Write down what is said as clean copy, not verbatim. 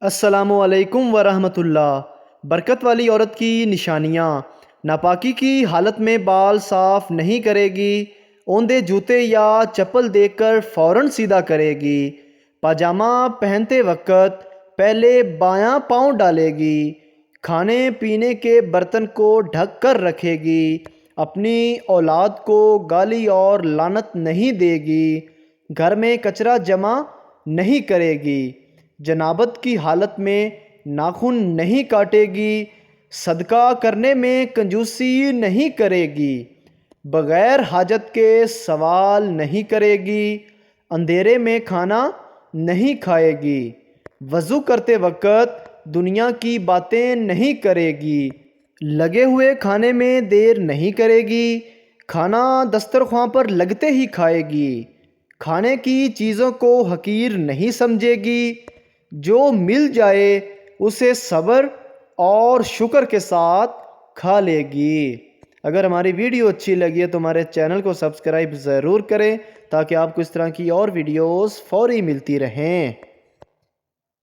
السلام علیکم ورحمۃ اللہ۔ برکت والی عورت کی نشانیاں: ناپاکی کی حالت میں بال صاف نہیں کرے گی، اوندے جوتے یا چپل دیکھ کر فوراً سیدھا کرے گی، پاجامہ پہنتے وقت پہلے بایاں پاؤں ڈالے گی، کھانے پینے کے برتن کو ڈھک کر رکھے گی، اپنی اولاد کو گالی اور لعنت نہیں دے گی، گھر میں کچرا جمع نہیں کرے گی، جنابت کی حالت میں ناخن نہیں کاٹے گی، صدقہ کرنے میں کنجوسی نہیں کرے گی، بغیر حاجت کے سوال نہیں کرے گی، اندھیرے میں کھانا نہیں کھائے گی، وضو کرتے وقت دنیا کی باتیں نہیں کرے گی، لگے ہوئے کھانے میں دیر نہیں کرے گی، کھانا دسترخوان پر لگتے ہی کھائے گی، کھانے کی چیزوں کو حقیر نہیں سمجھے گی، جو مل جائے اسے صبر اور شکر کے ساتھ کھا لے گی۔ اگر ہماری ویڈیو اچھی لگی ہے تو ہمارے چینل کو سبسکرائب ضرور کریں تاکہ آپ کو اس طرح کی اور ویڈیوز فوری ملتی رہیں۔